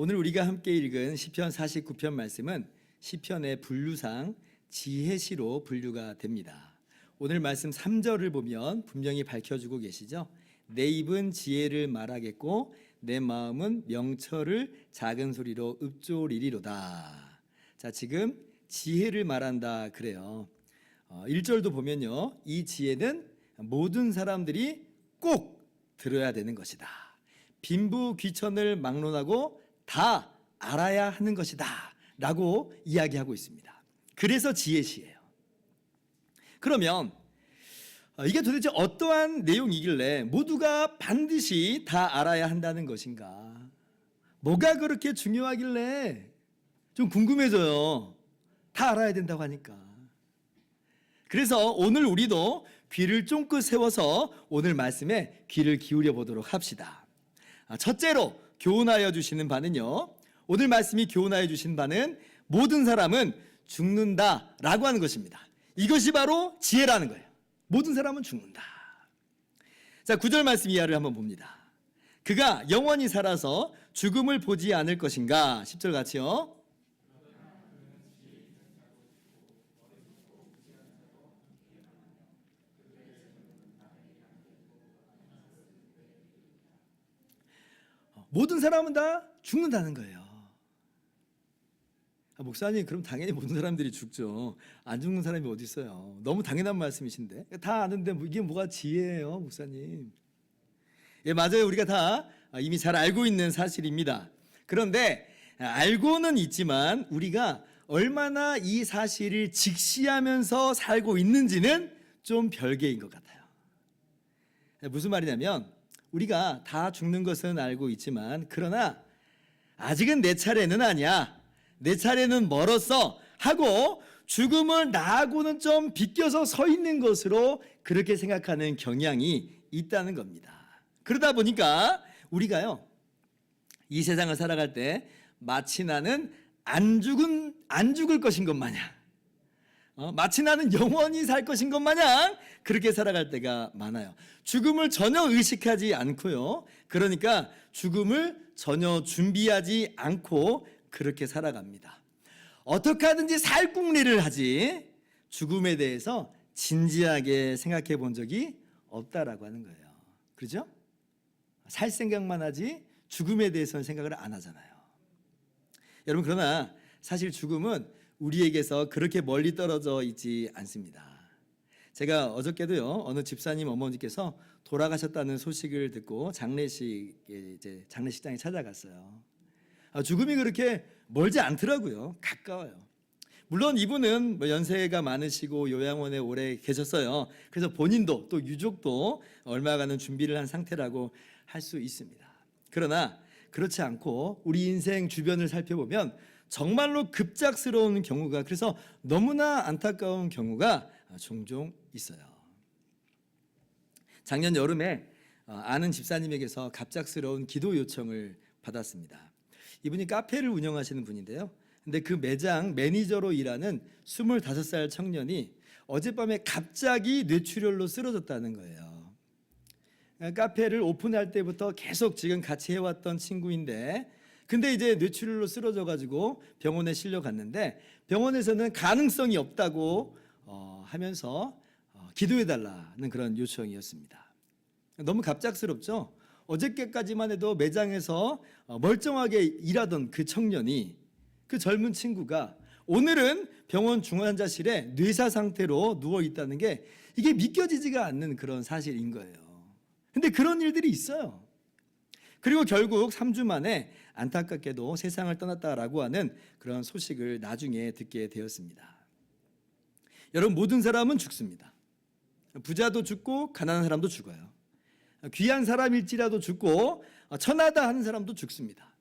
오늘 우리가 함께 읽은 시편 49편 말씀은 시편의 분류상 지혜시로 분류가 됩니다. 오늘 말씀 3절을 보면 분명히 밝혀주고 계시죠. 내 입은 지혜를 말하겠고 내 마음은 명철을 작은 소리로 읊조리리로다. 자, 지금 지혜를 말한다 그래요. 1절도 보면요, 이 지혜는 모든 사람들이 꼭 들어야 되는 것이다. 빈부귀천을 막론하고 다 알아야 하는 것이다 라고 이야기하고 있습니다. 그래서 지혜시예요. 그러면 이게 도대체 어떠한 내용이길래 모두가 반드시 다 알아야 한다는 것인가? 뭐가 그렇게 중요하길래 좀 궁금해져요. 다 알아야 된다고 하니까. 그래서 오늘 우리도 귀를 쫑긋 세워서 오늘 말씀에 귀를 기울여 보도록 합시다. 첫째로 교훈하여 주시는 바는요, 오늘 말씀이 교훈하여 주신 바는 모든 사람은 죽는다라고 하는 것입니다. 이것이 바로 지혜라는 거예요. 모든 사람은 죽는다. 자, 9절 말씀 이하를 한번 봅니다. 그가 영원히 살아서 죽음을 보지 않을 것인가? 10절 같이요. 모든 사람은 다 죽는다는 거예요. 목사님, 그럼 당연히 모든 사람들이 죽죠. 안 죽는 사람이 어디 있어요? 너무 당연한 말씀이신데. 다 아는데 이게 뭐가 지혜예요, 목사님? 예, 맞아요. 우리가 다 이미 잘 알고 있는 사실입니다. 그런데 알고는 있지만 우리가 얼마나 이 사실을 직시하면서 살고 있는지는 좀 별개인 것 같아요. 무슨 말이냐면, 우리가 다 죽는 것은 알고 있지만 그러나 아직은 내 차례는 아니야, 내 차례는 멀었어 하고 죽음을 나하고는 좀 비껴서 서 있는 것으로 그렇게 생각하는 경향이 있다는 겁니다. 그러다 보니까 우리가요, 이 세상을 살아갈 때 마치 나는 안 죽을 것인 것 마냥, 마치 나는 영원히 살 것인 것 마냥 그렇게 살아갈 때가 많아요. 죽음을 전혀 의식하지 않고요, 그러니까 죽음을 전혀 준비하지 않고 그렇게 살아갑니다. 어떻게 하든지 살궁리를 하지 죽음에 대해서 진지하게 생각해 본 적이 없다라고 하는 거예요. 그렇죠? 살 생각만 하지 죽음에 대해서는 생각을 안 하잖아요. 여러분, 그러나 사실 죽음은 우리에게서 그렇게 멀리 떨어져 있지 않습니다. 제가 어저께도요, 어느 집사님 어머니께서 돌아가셨다는 소식을 듣고 장례식장에 찾아갔어요. 죽음이 그렇게 멀지 않더라고요. 가까워요. 물론 이분은 연세가 많으시고 요양원에 오래 계셨어요. 그래서 본인도 또 유족도 얼마간은 준비를 한 상태라고 할 수 있습니다. 그러나 그렇지 않고 우리 인생 주변을 살펴보면 정말로 급작스러운 경우가, 그래서 너무나 안타까운 경우가 종종 있어요. 작년 여름에 아는 집사님에게서 갑작스러운 기도 요청을 받았습니다. 이분이 카페를 운영하시는 분인데요, 근데 그 매장 매니저로 일하는 25살 청년이 어젯밤에 갑자기 뇌출혈로 쓰러졌다는 거예요. 카페를 오픈할 때부터 계속 지금 같이 해왔던 친구인데, 근데 이제 뇌출혈로 쓰러져가지고 병원에 실려갔는데 병원에서는 가능성이 없다고 하면서 기도해달라는 그런 요청이었습니다. 너무 갑작스럽죠? 어저께까지만 해도 매장에서 멀쩡하게 일하던 그 청년이, 그 젊은 친구가 오늘은 병원 중환자실에 뇌사 상태로 누워 있다는 게 이게 믿겨지지가 않는 그런 사실인 거예요. 근데 그런 일들이 있어요. 그리고 결국 3주 만에 안타깝게도 세상을 떠났다라고 하는 그런 소식을 나중에 듣게 되었습니다. 여러분, 모든 사람은 죽습니다. 부자도 죽고 가난한 사람도 죽어요. 귀한 사람일지라도 죽고 천하다 하는 사람도 죽습니다.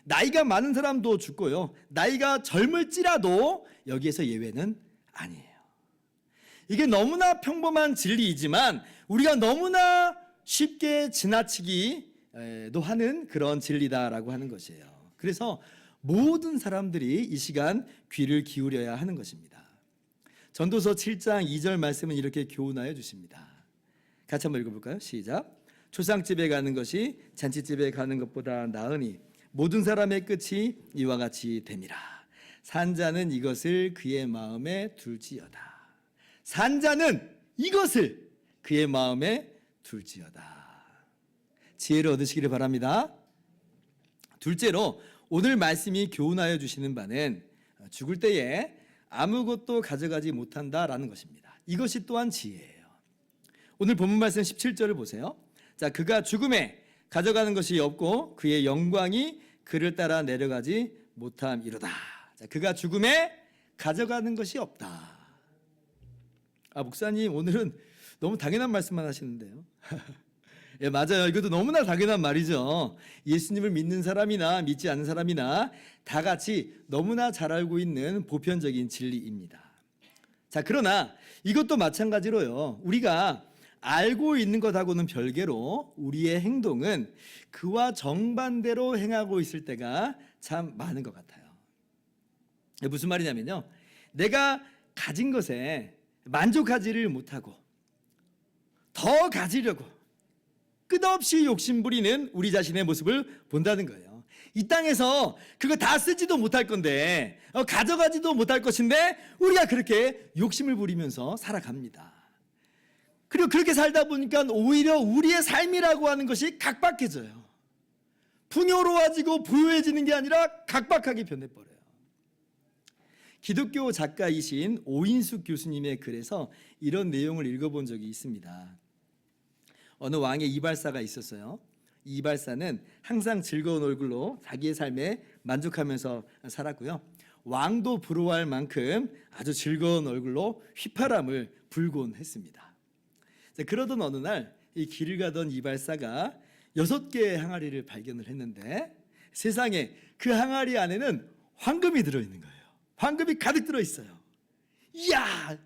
나이가 많은 사람도 죽고요, 나이가 젊을지라도 여기에서 예외는 아니에요. 이게 너무나 평범한 진리이지만 우리가 너무나 쉽게 지나치기도 하는 그런 진리다라고 하는 것이에요. 그래서 모든 사람들이 이 시간 귀를 기울여야 하는 것입니다. 전도서 7장 2절 말씀은 이렇게 교훈하여 주십니다. 같이 한번 읽어볼까요? 시작. 초상집에 가는 것이 잔치집에 가는 것보다 나으니 모든 사람의 끝이 이와 같이 됨이라. 산자는 이것을 그의 마음에 둘지어다. 산자는 이것을 그의 마음에 둘지어다. 지혜를 얻으시기를 바랍니다. 둘째로 오늘 말씀이 교훈하여 주시는 바는 죽을 때에 아무것도 가져가지 못한다라는 것입니다. 이것이 또한 지혜예요. 오늘 본문 말씀 17절을 보세요. 자, 그가 죽음에 가져가는 것이 없고 그의 영광이 그를 따라 내려가지 못함이로다. 자, 그가 죽음에 가져가는 것이 없다. 목사님 오늘은 너무 당연한 말씀만 하시는데요. 예, 맞아요. 이것도 너무나 당연한 말이죠. 예수님을 믿는 사람이나 믿지 않는 사람이나 다 같이 너무나 잘 알고 있는 보편적인 진리입니다. 자, 그러나 이것도 마찬가지로요. 우리가 알고 있는 것하고는 별개로 우리의 행동은 그와 정반대로 행하고 있을 때가 참 많은 것 같아요. 무슨 말이냐면요. 내가 가진 것에 만족하지를 못하고 더 가지려고 끝없이 욕심부리는 우리 자신의 모습을 본다는 거예요. 이 땅에서 그거 다 쓰지도 못할 건데 가져가지도 못할 것인데 우리가 그렇게 욕심을 부리면서 살아갑니다. 그리고 그렇게 살다 보니까 오히려 우리의 삶이라고 하는 것이 각박해져요. 풍요로워지고 부유해지는 게 아니라 각박하게 변해버려요. 기독교 작가이신 오인숙 교수님의 글에서 이런 내용을 읽어본 적이 있습니다. 어느 왕의 이발사가 있었어요. 이 이발사는 항상 즐거운 얼굴로 자기의 삶에 만족하면서 살았고요. 왕도 부러워할 만큼 아주 즐거운 얼굴로 휘파람을 불곤 했습니다. 그러던 어느 날 이 길을 가던 이발사가 6개의 항아리를 발견을 했는데 세상에 그 항아리 안에는 황금이 들어있는 거예요. 황금이 가득 들어있어요. 이야,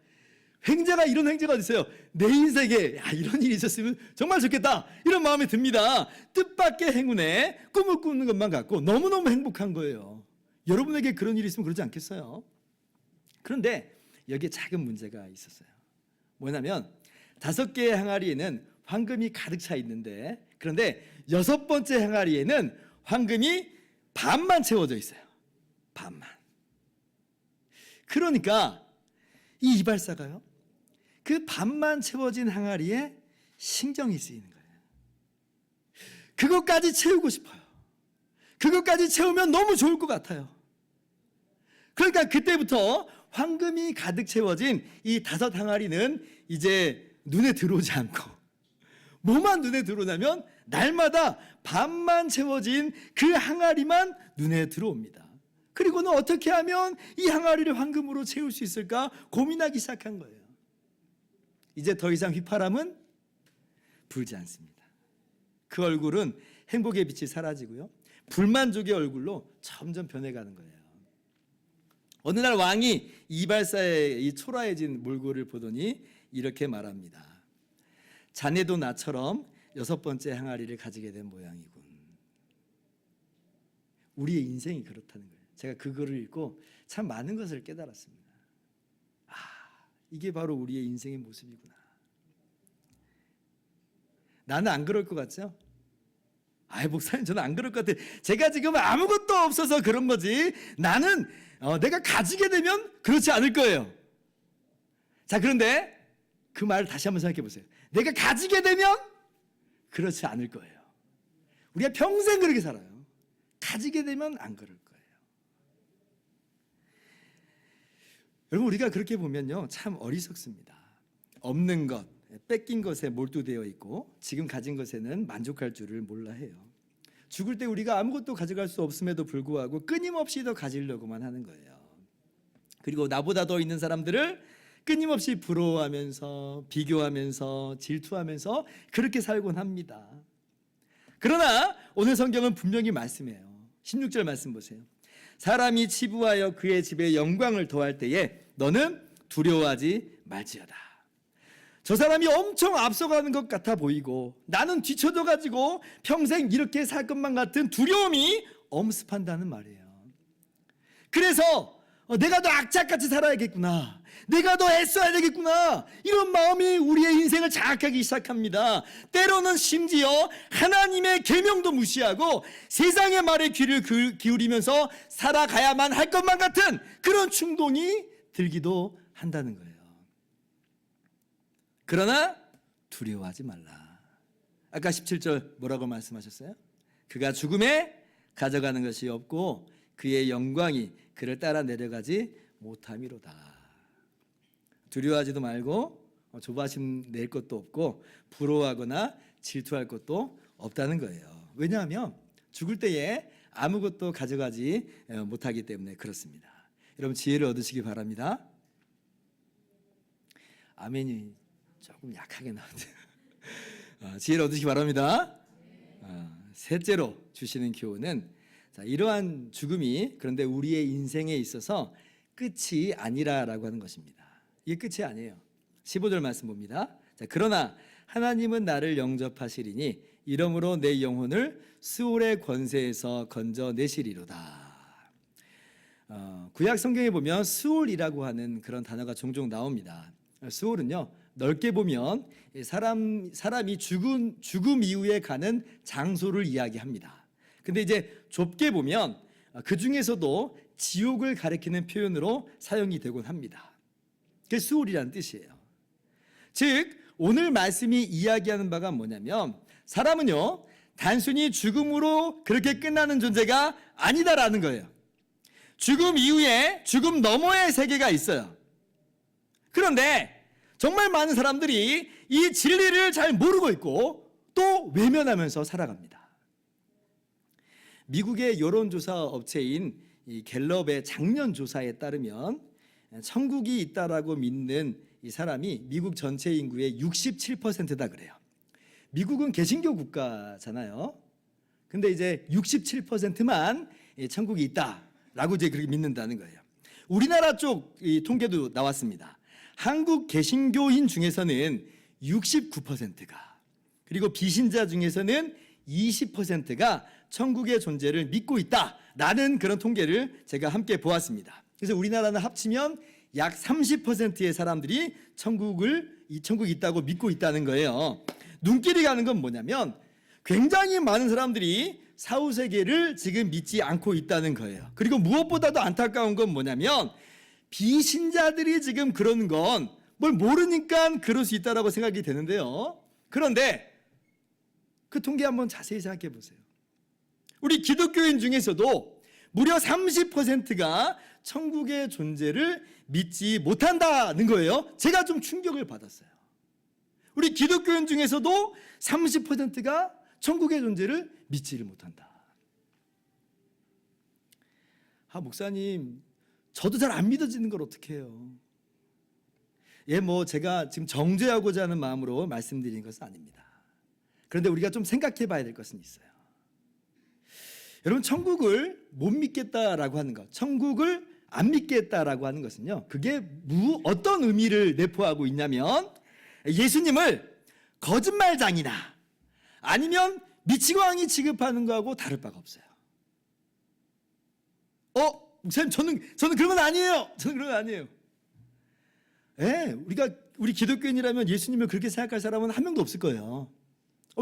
횡재가 이런 횡재가 어디 있어요? 내 인생에 이런 일이 있었으면 정말 좋겠다 이런 마음이 듭니다. 뜻밖의 행운에 꿈을 꾸는 것만 같고 너무너무 행복한 거예요. 여러분에게 그런 일이 있으면 그러지 않겠어요? 그런데 여기에 작은 문제가 있었어요. 뭐냐면 5개의 항아리에는 황금이 가득 차 있는데 그런데 6번째 항아리에는 황금이 반만 채워져 있어요. 반만. 그러니까 이 이발사가요, 그 반만 채워진 항아리에 신경이 쓰이는 거예요. 그것까지 채우고 싶어요. 그것까지 채우면 너무 좋을 것 같아요. 그러니까 그때부터 황금이 가득 채워진 이 5 항아리는 이제 눈에 들어오지 않고 뭐만 눈에 들어오냐면 날마다 반만 채워진 그 항아리만 눈에 들어옵니다. 그리고는 어떻게 하면 이 항아리를 황금으로 채울 수 있을까 고민하기 시작한 거예요. 이제 더 이상 휘파람은 불지 않습니다. 그 얼굴은 행복의 빛이 사라지고요. 불만족의 얼굴로 점점 변해가는 거예요. 어느 날 왕이 이발사의 이 초라해진 몰골을 보더니 이렇게 말합니다. 자네도 나처럼 6번째 항아리를 가지게 된 모양이군. 우리의 인생이 그렇다는 거예요. 제가 그거를 읽고 참 많은 것을 깨달았습니다. 이게 바로 우리의 인생의 모습이구나. 나는 안 그럴 것 같죠? 목사님 저는 안 그럴 것 같아요. 제가 지금 아무것도 없어서 그런 거지 나는 내가 가지게 되면 그렇지 않을 거예요. 자, 그런데 그 말을 다시 한번 생각해 보세요. 내가 가지게 되면 그렇지 않을 거예요. 우리가 평생 그렇게 살아요. 가지게 되면 안 그럴 거예요. 여러분, 우리가 그렇게 보면요 참 어리석습니다. 없는 것, 뺏긴 것에 몰두되어 있고 지금 가진 것에는 만족할 줄을 몰라 해요. 죽을 때 우리가 아무것도 가져갈 수 없음에도 불구하고 끊임없이 더 가지려고만 하는 거예요. 그리고 나보다 더 있는 사람들을 끊임없이 부러워하면서 비교하면서 질투하면서 그렇게 살곤 합니다. 그러나 오늘 성경은 분명히 말씀해요. 16절 말씀 보세요. 사람이 치부하여 그의 집에 영광을 더할 때에 너는 두려워하지 말지어다. 저 사람이 엄청 앞서가는 것 같아 보이고 나는 뒤쳐져 가지고 평생 이렇게 살 것만 같은 두려움이 엄습한다는 말이에요. 그래서 내가 더 악착같이 살아야겠구나, 내가 더 애써야 되겠구나, 이런 마음이 우리의 인생을 장악하기 시작합니다. 때로는 심지어 하나님의 계명도 무시하고 세상의 말에 귀를 기울이면서 살아가야만 할 것만 같은 그런 충동이 들기도 한다는 거예요. 그러나 두려워하지 말라. 아까 17절 뭐라고 말씀하셨어요? 그가 죽음에 가져가는 것이 없고 그의 영광이 그를 따라 내려가지 못함이로다. 두려워하지도 말고 조바심 낼 것도 없고 부러워하거나 질투할 것도 없다는 거예요. 왜냐하면 죽을 때에 아무것도 가져가지 못하기 때문에 그렇습니다. 여러분 지혜를 얻으시기 바랍니다. 아멘이 조금 약하게 나왔네요. 지혜를 얻으시기 바랍니다. 셋째로 주시는 교훈은, 자, 이러한 죽음이 그런데 우리의 인생에 있어서 끝이 아니라라고 하는 것입니다. 이게 끝이 아니에요. 15절 말씀 봅니다. 자, 그러나 하나님은 나를 영접하시리니 이러므로 내 영혼을 스올의 권세에서 건져내시리로다. 구약 성경에 보면 스올이라고 하는 그런 단어가 종종 나옵니다. 스올은요, 넓게 보면 사람이 죽음 이후에 가는 장소를 이야기합니다. 근데 이제 좁게 보면 그 중에서도 지옥을 가리키는 표현으로 사용이 되곤 합니다. 그게 스올이라는 뜻이에요. 즉 오늘 말씀이 이야기하는 바가 뭐냐면, 사람은요 단순히 죽음으로 그렇게 끝나는 존재가 아니다라는 거예요. 죽음 이후에 죽음 너머의 세계가 있어요. 그런데 정말 많은 사람들이 이 진리를 잘 모르고 있고 또 외면하면서 살아갑니다. 미국의 여론조사 업체인 이 갤럽의 작년 조사에 따르면 천국이 있다라고 믿는 이 사람이 미국 전체 인구의 67%다 그래요. 미국은 개신교 국가잖아요. 근데 이제 67%만 천국이 있다라고 이제 그렇게 믿는다는 거예요. 우리나라 쪽 이 통계도 나왔습니다. 한국 개신교인 중에서는 69%가, 그리고 비신자 중에서는 20%가 천국의 존재를 믿고 있다라는 그런 통계를 제가 함께 보았습니다. 그래서 우리나라는 합치면 약 30%의 사람들이 천국이 있다고 믿고 있다는 거예요. 눈길이 가는 건 뭐냐면, 굉장히 많은 사람들이 사후세계를 지금 믿지 않고 있다는 거예요. 그리고 무엇보다도 안타까운 건 뭐냐면, 비신자들이 지금 그런 건 뭘 모르니까 그럴 수 있다라고 생각이 되는데요. 그런데 그 통계 한번 자세히 생각해 보세요. 우리 기독교인 중에서도 무려 30%가 천국의 존재를 믿지 못한다는 거예요. 제가 좀 충격을 받았어요. 우리 기독교인 중에서도 30%가 천국의 존재를 믿지를 못한다. 목사님, 저도 잘 안 믿어지는 걸 어떻게 해요? 제가 지금 정죄하고자 하는 마음으로 말씀드리는 것은 아닙니다. 그런데 우리가 좀 생각해 봐야 될 것은 있어요. 여러분, 천국을 못 믿겠다라고 하는 것, 천국을 안 믿겠다라고 하는 것은요, 그게 어떤 의미를 내포하고 있냐면, 예수님을 거짓말장이나 아니면 미치광이 취급하는 거하고 다를 바가 없어요. 목사님, 저는 그런 건 아니에요. 저는 그런 건 아니에요. 우리 기독교인이라면 예수님을 그렇게 생각할 사람은 한 명도 없을 거예요.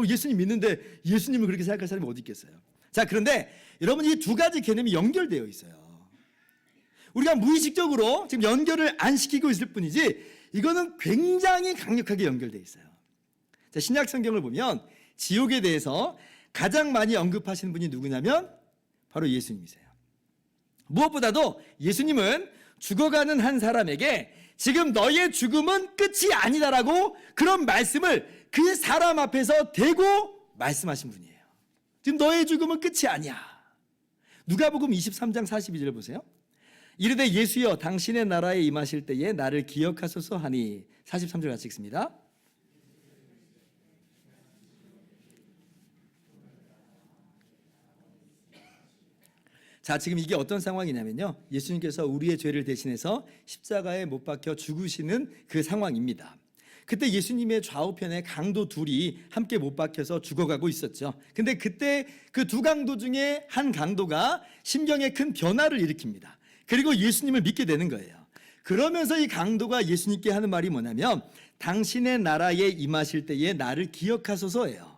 예수님 믿는데 예수님을 그렇게 생각할 사람이 어디 있겠어요? 자, 그런데 여러분, 이 두 가지 개념이 연결되어 있어요. 우리가 무의식적으로 지금 연결을 안 시키고 있을 뿐이지 이거는 굉장히 강력하게 연결되어 있어요. 자, 신약 성경을 보면 지옥에 대해서 가장 많이 언급하시는 분이 누구냐면 바로 예수님이세요. 무엇보다도 예수님은 죽어가는 한 사람에게 지금 너의 죽음은 끝이 아니다라고 그런 말씀을 그 사람 앞에서 대고 말씀하신 분이에요. 지금 너의 죽음은 끝이 아니야. 누가복음 23장 42절 보세요. 이르되 예수여 당신의 나라에 임하실 때에 나를 기억하소서 하니, 43절 같이 읽습니다. 자, 지금 이게 어떤 상황이냐면요, 예수님께서 우리의 죄를 대신해서 십자가에 못 박혀 죽으시는 그 상황입니다. 그때 예수님의 좌우편에 강도 둘이 함께 못 박혀서 죽어가고 있었죠. 근데 그때 그 두 강도 중에 한 강도가 심경에 큰 변화를 일으킵니다. 그리고 예수님을 믿게 되는 거예요. 그러면서 이 강도가 예수님께 하는 말이 뭐냐면 당신의 나라에 임하실 때에 나를 기억하소서예요.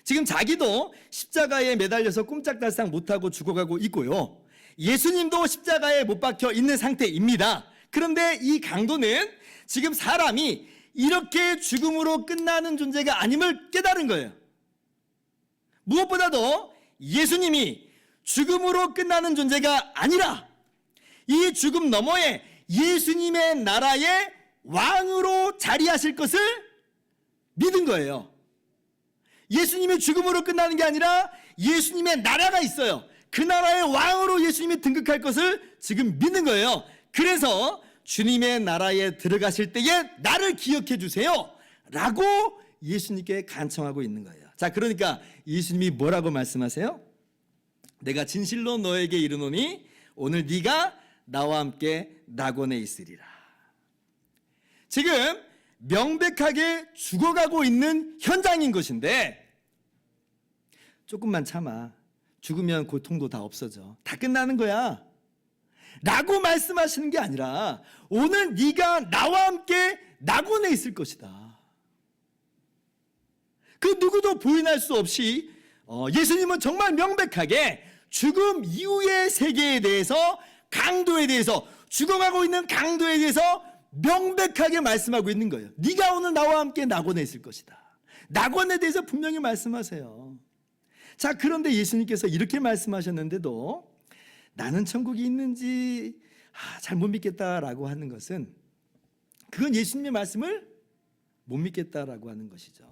지금 자기도 십자가에 매달려서 꼼짝달싹 못하고 죽어가고 있고요. 예수님도 십자가에 못 박혀 있는 상태입니다. 그런데 이 강도는 지금 사람이 이렇게 죽음으로 끝나는 존재가 아님을 깨달은 거예요. 무엇보다도 예수님이 죽음으로 끝나는 존재가 아니라 이 죽음 너머에 예수님의 나라의 왕으로 자리하실 것을 믿은 거예요. 예수님이 죽음으로 끝나는 게 아니라 예수님의 나라가 있어요. 그 나라의 왕으로 예수님이 등극할 것을 지금 믿는 거예요. 그래서 주님의 나라에 들어가실 때에 나를 기억해 주세요 라고 예수님께 간청하고 있는 거예요. 자, 그러니까 예수님이 뭐라고 말씀하세요? 내가 진실로 너에게 이르노니 오늘 네가 나와 함께 낙원에 있으리라. 지금 명백하게 죽어가고 있는 현장인 것인데 조금만 참아. 죽으면 고통도 다 없어져. 다 끝나는 거야 라고 말씀하시는 게 아니라 오늘 네가 나와 함께 낙원에 있을 것이다. 그 누구도 부인할 수 없이 예수님은 정말 명백하게 죽음 이후의 세계에 대해서, 강도에 대해서, 죽어가고 있는 강도에 대해서 명백하게 말씀하고 있는 거예요. 네가 오늘 나와 함께 낙원에 있을 것이다. 낙원에 대해서 분명히 말씀하세요. 자, 그런데 예수님께서 이렇게 말씀하셨는데도 나는 천국이 있는지 잘 못 믿겠다라고 하는 것은 그건 예수님의 말씀을 못 믿겠다라고 하는 것이죠.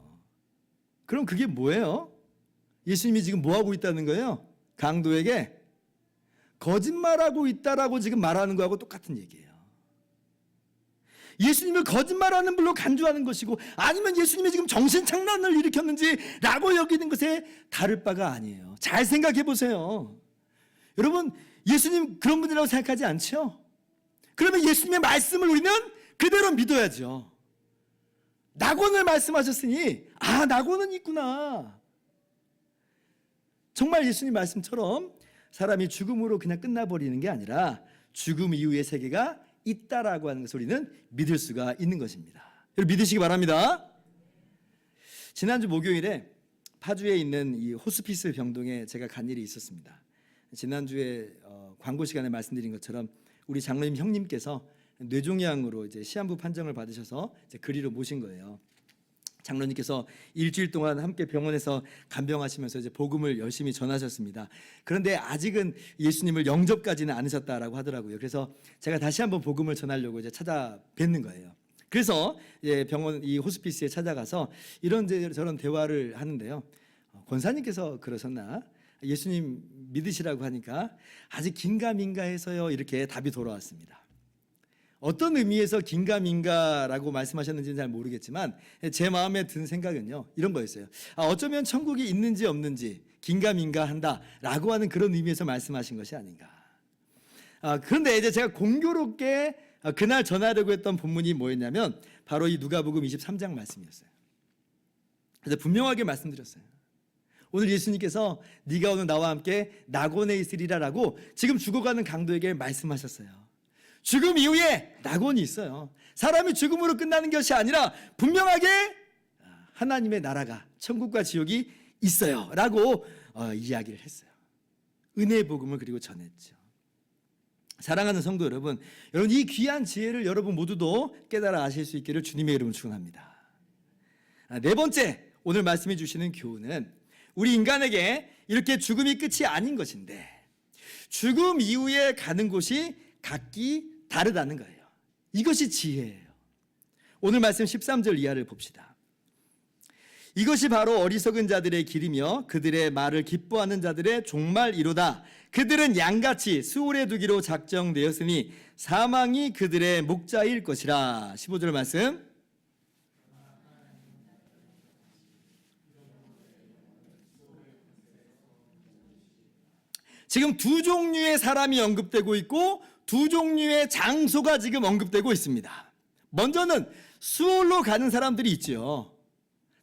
그럼 그게 뭐예요? 예수님이 지금 뭐 하고 있다는 거예요? 강도에게 거짓말하고 있다라고 지금 말하는 거하고 똑같은 얘기예요. 예수님을 거짓말하는 불로 간주하는 것이고 아니면 예수님이 지금 정신착란을 일으켰는지 라고 여기는 것에 다를 바가 아니에요. 잘 생각해 보세요. 여러분, 예수님 그런 분이라고 생각하지 않죠? 그러면 예수님의 말씀을 우리는 그대로 믿어야죠. 낙원을 말씀하셨으니 낙원은 있구나. 정말 예수님 말씀처럼 사람이 죽음으로 그냥 끝나버리는 게 아니라 죽음 이후의 세계가 있다라고 하는 것을 우리는 믿을 수가 있는 것입니다. 여러분 믿으시기 바랍니다. 지난주 목요일에 파주에 있는 이 호스피스 병동에 제가 간 일이 있었습니다. 지난주에 광고 시간에 말씀드린 것처럼 우리 장로님 형님께서 뇌종양으로 이제 시한부 판정을 받으셔서 이제 그리로 모신 거예요. 장로님께서 일주일 동안 함께 병원에서 간병하시면서 이제 복음을 열심히 전하셨습니다. 그런데 아직은 예수님을 영접까지는 않으셨다라고 하더라고요. 그래서 제가 다시 한번 복음을 전하려고 이제 찾아뵙는 거예요. 그래서 이제 병원 이 호스피스에 찾아가서 이런저런 대화를 하는데요. 권사님께서 그러셨나? 예수님 믿으시라고 하니까 아직 긴가민가해서요 이렇게 답이 돌아왔습니다. 어떤 의미에서 긴가민가라고 말씀하셨는지는 잘 모르겠지만 제 마음에 든 생각은요 이런 거였어요. 어쩌면 천국이 있는지 없는지 긴가민가한다라고 하는 그런 의미에서 말씀하신 것이 아닌가. 그런데 이제 제가 공교롭게 그날 전하려고 했던 본문이 뭐였냐면 바로 이 누가복음 23장 말씀이었어요. 그래서 분명하게 말씀드렸어요. 오늘 예수님께서 네가 오늘 나와 함께 낙원에 있으리라라고 지금 죽어가는 강도에게 말씀하셨어요. 죽음 이후에 낙원이 있어요. 사람이 죽음으로 끝나는 것이 아니라 분명하게 하나님의 나라가 천국과 지옥이 있어요 라고 이야기를 했어요. 은혜의 복음을 그리고 전했죠. 사랑하는 성도 여러분, 이 귀한 지혜를 여러분 모두도 깨달아 아실 수 있기를 주님의 이름으로 축원합니다. 네 번째 오늘 말씀해 주시는 교훈은 우리 인간에게 이렇게 죽음이 끝이 아닌 것인데 죽음 이후에 가는 곳이 각기 다르다는 거예요. 이것이 지혜예요. 오늘 말씀 13절 이하를 봅시다. 이것이 바로 어리석은 자들의 길이며 그들의 말을 기뻐하는 자들의 종말이로다. 그들은 양같이 수월에 두기로 작정되었으니 사망이 그들의 목자일 것이라. 15절 말씀. 지금 두 종류의 사람이 언급되고 있고 두 종류의 장소가 지금 언급되고 있습니다. 먼저는 수월로 가는 사람들이 있죠.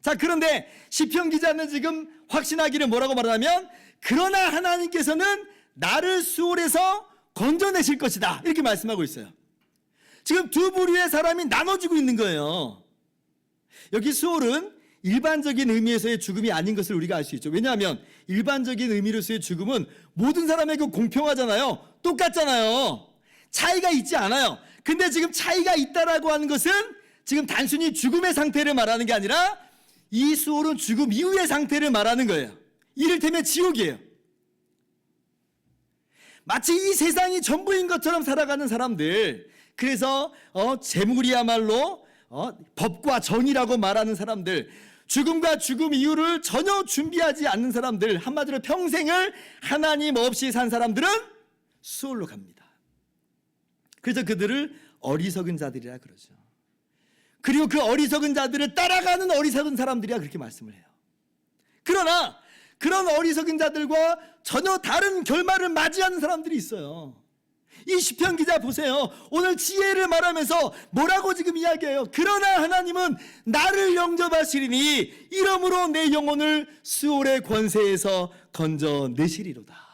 자, 그런데 시편 기자는 지금 확신하기를 뭐라고 말하냐면 그러나 하나님께서는 나를 수월에서 건져내실 것이다. 이렇게 말씀하고 있어요. 지금 두 부류의 사람이 나눠지고 있는 거예요. 여기 수월은 일반적인 의미에서의 죽음이 아닌 것을 우리가 알 수 있죠. 왜냐하면 일반적인 의미로서의 죽음은 모든 사람에게 공평하잖아요. 똑같잖아요. 차이가 있지 않아요. 근데 지금 차이가 있다라고 하는 것은 지금 단순히 죽음의 상태를 말하는 게 아니라 이 수월은 죽음 이후의 상태를 말하는 거예요. 이를테면 지옥이에요. 마치 이 세상이 전부인 것처럼 살아가는 사람들, 그래서 재물이야말로 법과 정의라고 말하는 사람들, 죽음과 죽음 이후를 전혀 준비하지 않는 사람들, 한마디로 평생을 하나님 없이 산 사람들은 수월로 갑니다. 그래서 그들을 어리석은 자들이라 그러죠. 그리고 그 어리석은 자들을 따라가는 어리석은 사람들이야 그렇게 말씀을 해요. 그러나 그런 어리석은 자들과 전혀 다른 결말을 맞이하는 사람들이 있어요. 이 시편 기자 보세요. 오늘 지혜를 말하면서 뭐라고 지금 이야기해요? 그러나 하나님은 나를 영접하시리니 이러므로 내 영혼을 수월의 권세에서 건져내시리로다.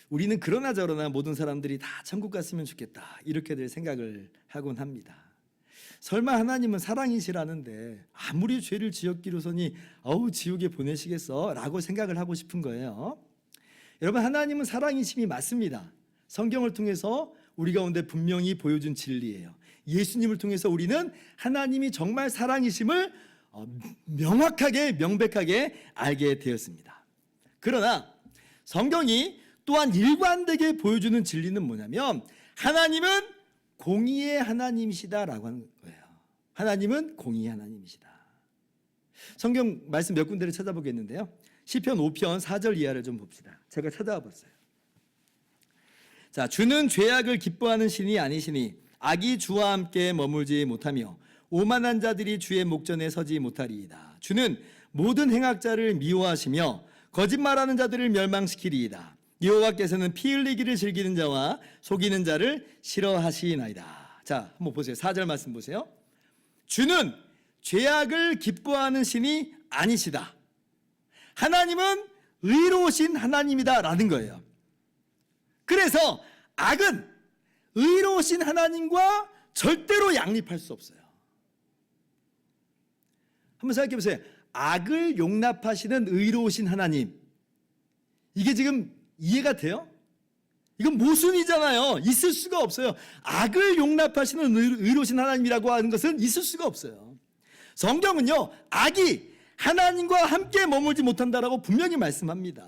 우리는 그러나 저러나 모든 사람들이 다 천국 갔으면 좋겠다 이렇게들 생각을 하곤 합니다. 설마 하나님은 사랑이시라는데 아무리 죄를 지었기로서니 지옥에 보내시겠어? 라고 생각을 하고 싶은 거예요. 여러분, 하나님은 사랑이심이 맞습니다. 성경을 통해서 우리 가운데 분명히 보여준 진리예요. 예수님을 통해서 우리는 하나님이 정말 사랑이심을 명확하게 명백하게 알게 되었습니다. 그러나 성경이 또한 일관되게 보여주는 진리는 뭐냐면 하나님은 공의의 하나님이시다라고 하는 거예요. 하나님은 공의의 하나님이시다. 성경 말씀 몇 군데를 찾아보겠는데요. 시편 5편 4절 이하를 좀 봅시다. 제가 찾아와 봤어요. 자, 주는 죄악을 기뻐하는 신이 아니시니 악이 주와 함께 머물지 못하며 오만한 자들이 주의 목전에 서지 못하리이다. 주는 모든 행악자를 미워하시며 거짓말하는 자들을 멸망시키리이다. 여호와께서는 피 흘리기를 즐기는 자와 속이는 자를 싫어하시나이다. 자, 한번 보세요. 4절 말씀 보세요. 주는 죄악을 기뻐하는 신이 아니시다. 하나님은 의로우신 하나님이다라는 거예요. 그래서 악은 의로우신 하나님과 절대로 양립할 수 없어요. 한번 생각해 보세요. 악을 용납하시는 의로우신 하나님, 이게 지금 이해가 돼요? 이건 모순이잖아요. 있을 수가 없어요. 악을 용납하시는 의로우신 하나님이라고 하는 것은 있을 수가 없어요. 성경은요, 악이 하나님과 함께 머물지 못한다라고 분명히 말씀합니다.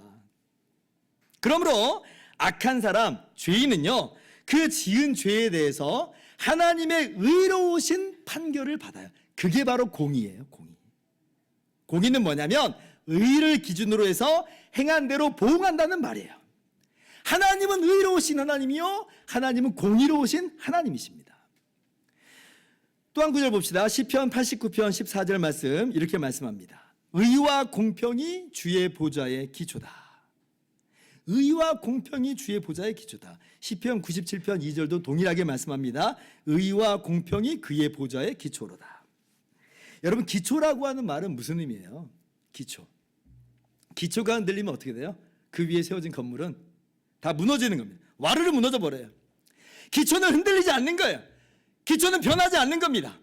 그러므로 악한 사람, 죄인은요, 그 지은 죄에 대해서 하나님의 의로우신 판결을 받아요. 그게 바로 공의예요. 공의. 공의는 뭐냐면 의를 기준으로 해서 행한 대로 보응한다는 말이에요. 하나님은 의로우신 하나님이요, 하나님은 공의로우신 하나님이십니다. 또 한 구절 봅시다. 시편 89편 14절 말씀 이렇게 말씀합니다. 의와 공평이 주의 보좌의 기초다. 의와 공평이 주의 보좌의 기초다. 시편 97편 2절도 동일하게 말씀합니다. 의와 공평이 그의 보좌의 기초로다. 여러분, 기초라고 하는 말은 무슨 의미예요? 기초. 기초가 흔들리면 어떻게 돼요? 그 위에 세워진 건물은 다 무너지는 겁니다. 와르르 무너져 버려요. 기초는 흔들리지 않는 거예요. 기초는 변하지 않는 겁니다.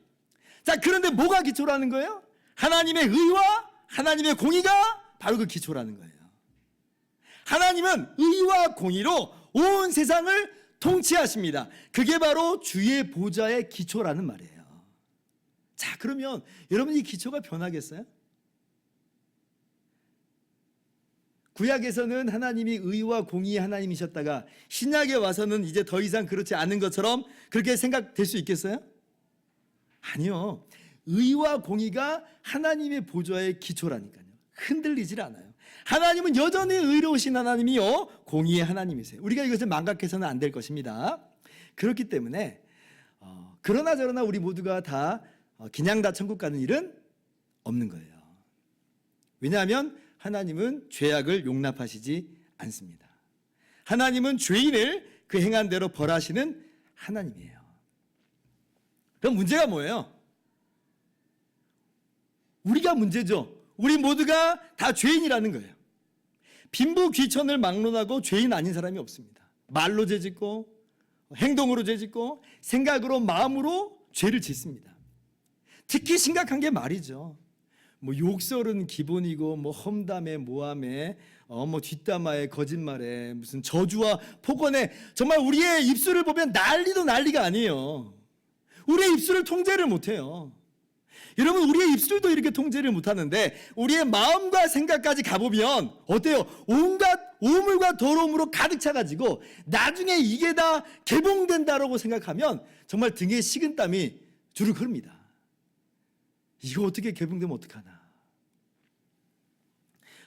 자, 그런데 뭐가 기초라는 거예요? 하나님의 의와 하나님의 공의가 바로 그 기초라는 거예요. 하나님은 의와 공의로 온 세상을 통치하십니다. 그게 바로 주의 보좌의 기초라는 말이에요. 자, 그러면 여러분, 이 기초가 변하겠어요? 구약에서는 하나님이 의와 공의의 하나님이셨다가 신약에 와서는 이제 더 이상 그렇지 않은 것처럼 그렇게 생각될 수 있겠어요? 아니요. 의와 공의가 하나님의 보좌의 기초라니까요. 흔들리질 않아요. 하나님은 여전히 의로우신 하나님이요, 공의의 하나님이세요. 우리가 이것을 망각해서는 안 될 것입니다. 그렇기 때문에 그러나 저러나 우리 모두가 다 그냥 다 천국 가는 일은 없는 거예요. 왜냐하면 하나님은 죄악을 용납하시지 않습니다. 하나님은 죄인을 그 행한 대로 벌하시는 하나님이에요. 그럼 문제가 뭐예요? 우리가 문제죠. 우리 모두가 다 죄인이라는 거예요. 빈부 귀천을 막론하고 죄인 아닌 사람이 없습니다. 말로 죄짓고 행동으로 죄짓고 생각으로 마음으로 죄를 짓습니다. 특히 심각한 게 말이죠. 뭐 욕설은 기본이고 뭐 험담에 모함에 뭐 뒷담화에 거짓말에 무슨 저주와 폭언에 정말 우리의 입술을 보면 난리도 난리가 아니에요. 우리의 입술을 통제를 못해요. 여러분, 우리의 입술도 이렇게 통제를 못하는데 우리의 마음과 생각까지 가보면 어때요? 온갖 오물과 더러움으로 가득 차가지고 나중에 이게 다 개봉된다라고 생각하면 정말 등에 식은땀이 주르륵 흐릅니다. 이거 어떻게 개봉되면 어떡하나.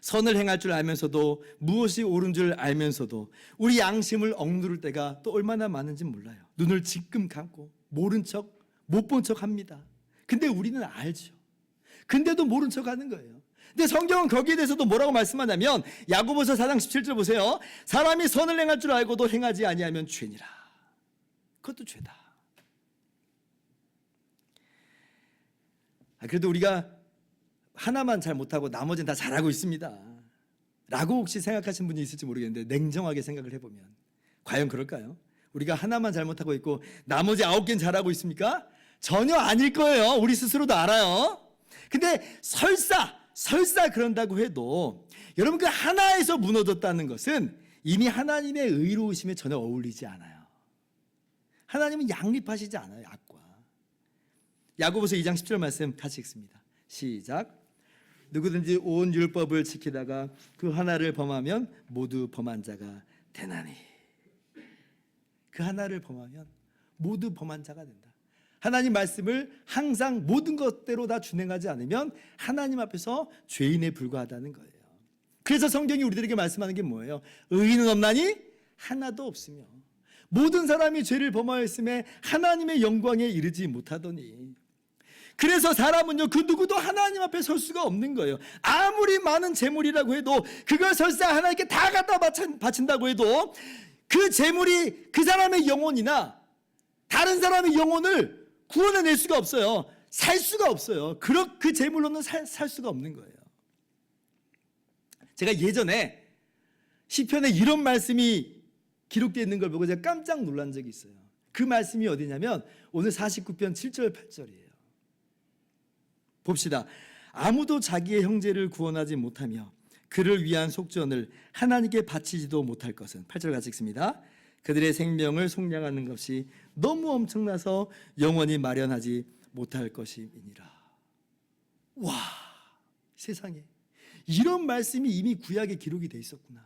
선을 행할 줄 알면서도 무엇이 옳은 줄 알면서도 우리 양심을 억누를 때가 또 얼마나 많은지 몰라요. 눈을 지금 감고 모른 척 못 본 척 합니다. 근데 우리는 알죠. 근데도 모른 척 하는 거예요. 근데 성경은 거기에 대해서도 뭐라고 말씀하냐면 야고보서 4장 17절 보세요. 사람이 선을 행할 줄 알고도 행하지 아니하면 죄니라. 그것도 죄다. 그래도 우리가 하나만 잘 못하고 나머지는 다 잘하고 있습니다 라고 혹시 생각하시는 분이 있을지 모르겠는데 냉정하게 생각을 해보면 과연 그럴까요? 우리가 하나만 잘못하고 있고 나머지 9개는 잘하고 있습니까? 전혀 아닐 거예요. 우리 스스로도 알아요. 근데 설사 그런다고 해도 여러분 그 하나에서 무너졌다는 것은 이미 하나님의 의로우심에 전혀 어울리지 않아요. 하나님은 양립하시지 않아요. 악과. 야고보서 2장 10절 말씀 같이 읽습니다. 시작. 누구든지 온 율법을 지키다가 그 하나를 범하면 모두 범한 자가 되나니. 그 하나를 범하면 모두 범한 자가 된다. 하나님 말씀을 항상 모든 것대로 다 준행하지 않으면 하나님 앞에서 죄인에 불과하다는 거예요. 그래서 성경이 우리들에게 말씀하는 게 뭐예요? 의인은 없나니 하나도 없으며 모든 사람이 죄를 범하였음에 하나님의 영광에 이르지 못하더니. 그래서 사람은요 그 누구도 하나님 앞에 설 수가 없는 거예요. 아무리 많은 재물이라고 해도 그걸 설사 하나님께 다 갖다 바친다고 해도 그 재물이 그 사람의 영혼이나 다른 사람의 영혼을 구원해낼 수가 없어요. 살 수가 없어요. 그 재물로는 살 수가 없는 거예요. 제가 예전에 시편에 이런 말씀이 기록되어 있는 걸 보고 제가 깜짝 놀란 적이 있어요. 그 말씀이 어디냐면 오늘 49편 7절 8절이에요. 봅시다. 아무도 자기의 형제를 구원하지 못하며 그를 위한 속전을 하나님께 바치지도 못할 것은 8절 같이 읽습니다. 그들의 생명을 속량하는 것이 너무 엄청나서 영원히 마련하지 못할 것이니라. 와, 세상에 이런 말씀이 이미 구약에 기록이 돼 있었구나.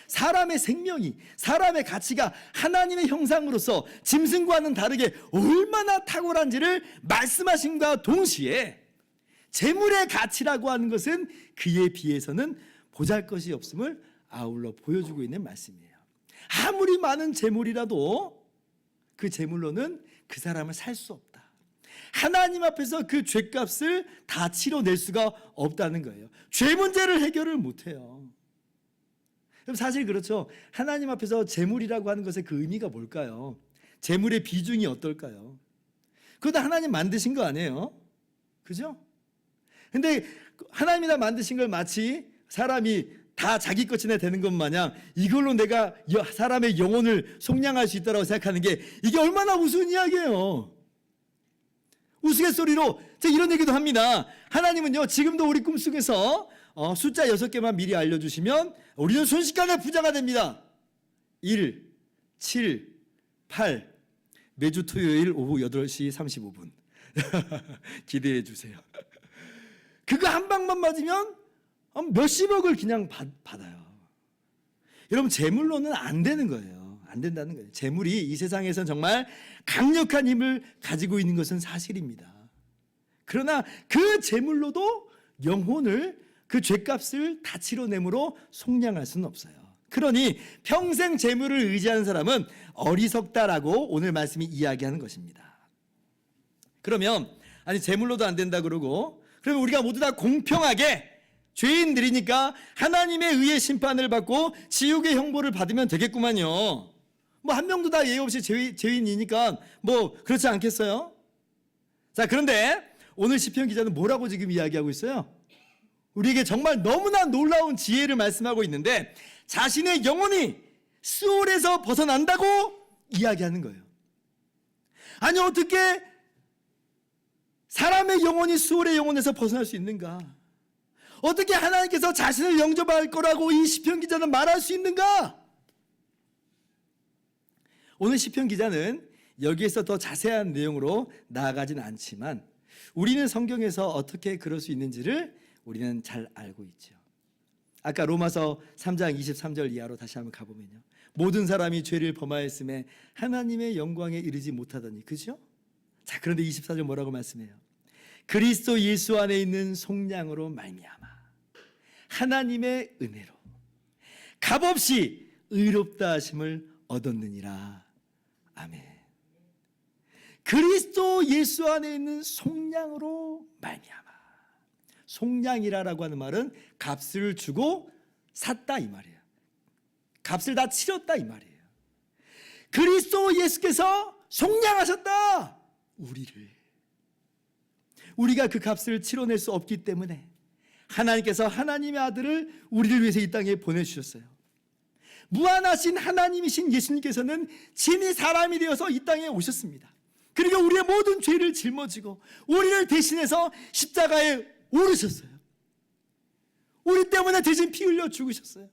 사람의 생명이, 사람의 가치가 하나님의 형상으로서 짐승과는 다르게 얼마나 탁월한지를 말씀하심과 동시에 재물의 가치라고 하는 것은 그에 비해서는 보잘것이 없음을 아울러 보여주고 있는 말씀이에요. 아무리 많은 재물이라도 그 재물로는 그 사람을 살 수 없다. 하나님 앞에서 그 죄값을 다 치러낼 수가 없다는 거예요. 죄 문제를 해결을 못해요. 사실 그렇죠. 하나님 앞에서 재물이라고 하는 것의 그 의미가 뭘까요? 재물의 비중이 어떨까요? 그것도 하나님 만드신 거 아니에요? 그죠? 근데 하나님이 다 만드신 걸 마치 사람이 다 자기 것이나 되는 것 마냥 이걸로 내가 사람의 영혼을 속량할 수 있다고 생각하는 게 이게 얼마나 우스운 이야기예요. 우스갯소리로 제가 이런 얘기도 합니다. 하나님은요 지금도 우리 꿈속에서 숫자 6개만 미리 알려주시면 우리는 순식간에 부자가 됩니다. 1, 7, 8 매주 토요일 오후 8시 35분 기대해 주세요. 그거 한 방만 맞으면 몇십억을 그냥 받아요. 여러분 재물로는 안 되는 거예요. 안 된다는 거예요. 재물이 이 세상에선 정말 강력한 힘을 가지고 있는 것은 사실입니다. 그러나 그 재물로도 영혼을 그 죄값을 다 치러내므로 속량할 수는 없어요. 그러니 평생 재물을 의지하는 사람은 어리석다라고 오늘 말씀이 이야기하는 것입니다. 그러면 아니 재물로도 안 된다 그러고 그러면 우리가 모두 다 공평하게 죄인들이니까 하나님의 의의 심판을 받고 지옥의 형벌을 받으면 되겠구만요. 뭐 한 명도 다 예의 없이 죄인이니까 뭐 그렇지 않겠어요? 자, 그런데 오늘 시편 기자는 뭐라고 지금 이야기하고 있어요? 우리에게 정말 너무나 놀라운 지혜를 말씀하고 있는데 자신의 영혼이 스올에서 벗어난다고 이야기하는 거예요. 아니 어떻게 사람의 영혼이 스올의 영혼에서 벗어날 수 있는가? 어떻게 하나님께서 자신을 영접할 거라고 이 시편 기자는 말할 수 있는가? 오늘 시편 기자는 여기에서 더 자세한 내용으로 나아가진 않지만 우리는 성경에서 어떻게 그럴 수 있는지를 우리는 잘 알고 있죠. 아까 로마서 3장 23절 이하로 다시 한번 가보면요. 모든 사람이 죄를 범하였음에 하나님의 영광에 이르지 못하더니, 그죠? 자, 그런데 24절 뭐라고 말씀해요? 그리스도 예수 안에 있는 속량으로 말미암아 하나님의 은혜로 값없이 의롭다 하심을 얻었느니라. 아멘. 그리스도 예수 안에 있는 속량으로 말미암아. 속량이라고 하는 말은 값을 주고 샀다 이 말이에요. 값을 다 치렀다 이 말이에요. 그리스도 예수께서 속량하셨다. 우리가 그 값을 치러낼 수 없기 때문에 하나님께서 하나님의 아들을 우리를 위해서 이 땅에 보내주셨어요. 무한하신 하나님이신 예수님께서는 친히 사람이 되어서 이 땅에 오셨습니다. 그리고 우리의 모든 죄를 짊어지고 우리를 대신해서 십자가에 오르셨어요. 우리 때문에 대신 피 흘려 죽으셨어요.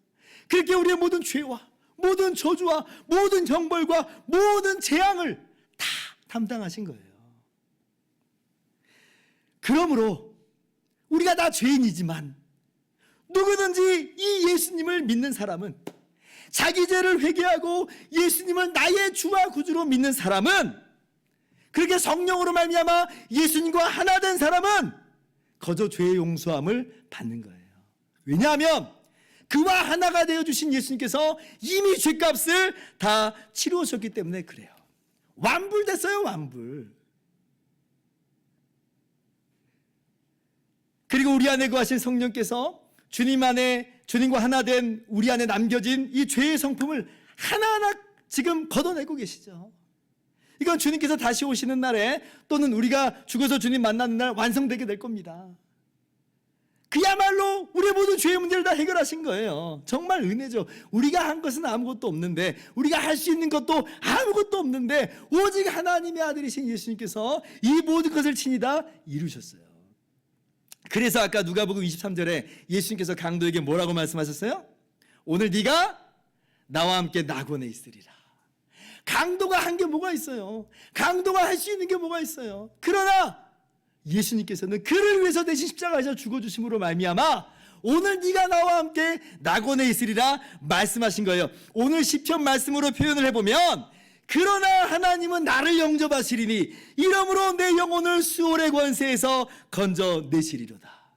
그렇게 우리의 모든 죄와 모든 저주와 모든 형벌과 모든 재앙을 다 담당하신 거예요. 그러므로 우리가 다 죄인이지만 누구든지 이 예수님을 믿는 사람은, 자기 죄를 회개하고 예수님을 나의 주와 구주로 믿는 사람은, 그렇게 성령으로 말미암아 예수님과 하나 된 사람은 거저 죄의 용서함을 받는 거예요. 왜냐하면 그와 하나가 되어주신 예수님께서 이미 죄값을 다 치루셨기 때문에 그래요. 완불됐어요, 완불. 그리고 우리 안에 거하신 성령께서 주님과 하나 된 우리 안에 남겨진 이 죄의 성품을 하나하나 지금 걷어내고 계시죠. 이건 주님께서 다시 오시는 날에 또는 우리가 죽어서 주님 만나는 날 완성되게 될 겁니다. 그야말로 우리의 모든 죄의 문제를 다 해결하신 거예요. 정말 은혜죠. 우리가 한 것은 아무것도 없는데, 우리가 할 수 있는 것도 아무것도 없는데 오직 하나님의 아들이신 예수님께서 이 모든 것을 친히 다 이루셨어요. 그래서 아까 누가복음 23절에 예수님께서 강도에게 뭐라고 말씀하셨어요? 오늘 네가 나와 함께 낙원에 있으리라. 강도가 한 게 뭐가 있어요? 강도가 할 수 있는 게 뭐가 있어요? 그러나 예수님께서는 그를 위해서 대신 십자가에서 죽어주심으로 말미암아 오늘 네가 나와 함께 낙원에 있으리라 말씀하신 거예요. 오늘 시편 말씀으로 표현을 해보면, 그러나 하나님은 나를 영접하시리니 이러므로 내 영혼을 수월의 권세에서 건져내시리로다.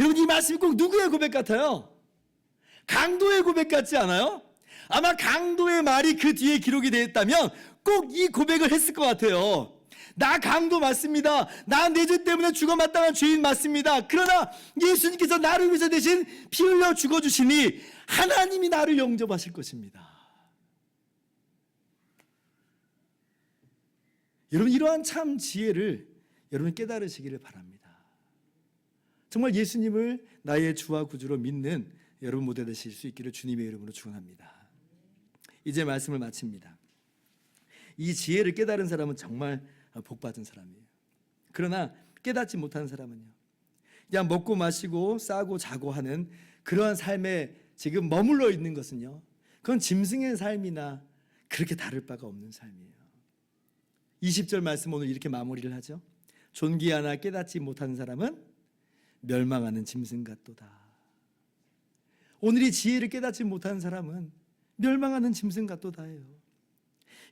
여러분, 이 말씀이 꼭 누구의 고백 같아요? 강도의 고백 같지 않아요? 아마 강도의 말이 그 뒤에 기록이 되어 있다면 꼭 이 고백을 했을 것 같아요. 나 강도 맞습니다. 나 내 죄 때문에 죽어 마땅한 죄인 맞습니다. 그러나 예수님께서 나를 위해서 대신 피 흘려 죽어주시니 하나님이 나를 영접하실 것입니다. 여러분, 이러한 참 지혜를 여러분 깨달으시기를 바랍니다. 정말 예수님을 나의 주와 구주로 믿는 여러분 모두 되실 수 있기를 주님의 이름으로 축원합니다. 이제 말씀을 마칩니다. 이 지혜를 깨달은 사람은 정말 복받은 사람이에요. 그러나 깨닫지 못하는 사람은요, 그냥 먹고 마시고 싸고 자고 하는 그러한 삶에 지금 머물러 있는 것은요, 그건 짐승의 삶이나 그렇게 다를 바가 없는 삶이에요. 20절 말씀 오늘 이렇게 마무리를 하죠. 존귀하나 깨닫지 못하는 사람은 멸망하는 짐승 같도다. 오늘 이 지혜를 깨닫지 못하는 사람은 멸망하는 짐승 같도다예요.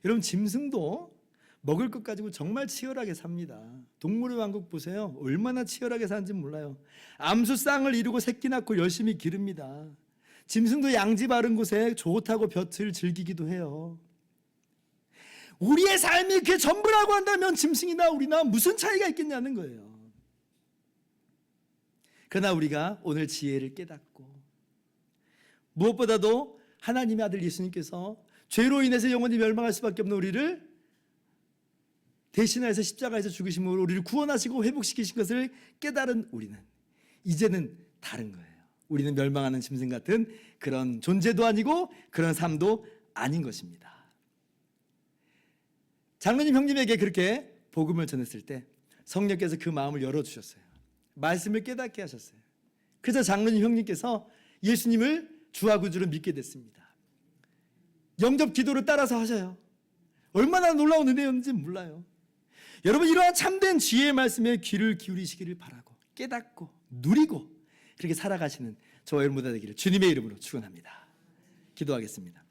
여러분, 짐승도 먹을 것 가지고 정말 치열하게 삽니다. 동물의 왕국 보세요. 얼마나 치열하게 사는지 몰라요. 암수 쌍을 이루고 새끼 낳고 열심히 기릅니다. 짐승도 양지 바른 곳에 좋다고 볕을 즐기기도 해요. 우리의 삶이 그게 전부라고 한다면 짐승이나 우리나 무슨 차이가 있겠냐는 거예요. 그러나 우리가 오늘 지혜를 깨닫고 무엇보다도 하나님의 아들 예수님께서 죄로 인해서 영원히 멸망할 수밖에 없는 우리를 대신하여서 십자가에서 죽으심으로 우리를 구원하시고 회복시키신 것을 깨달은 우리는 이제는 다른 거예요. 우리는 멸망하는 짐승 같은 그런 존재도 아니고 그런 삶도 아닌 것입니다. 장로님 형님에게 그렇게 복음을 전했을 때 성령께서 그 마음을 열어주셨어요. 말씀을 깨닫게 하셨어요. 그래서 장로님 형님께서 예수님을 주와 구주로 믿게 됐습니다. 영접 기도를 따라서 하셔요. 얼마나 놀라운 은혜였는지 몰라요. 여러분, 이러한 참된 지혜의 말씀에 귀를 기울이시기를 바라고 깨닫고 누리고 그렇게 살아가시는 저와 여러분들 되기를 주님의 이름으로 축원합니다. 기도하겠습니다.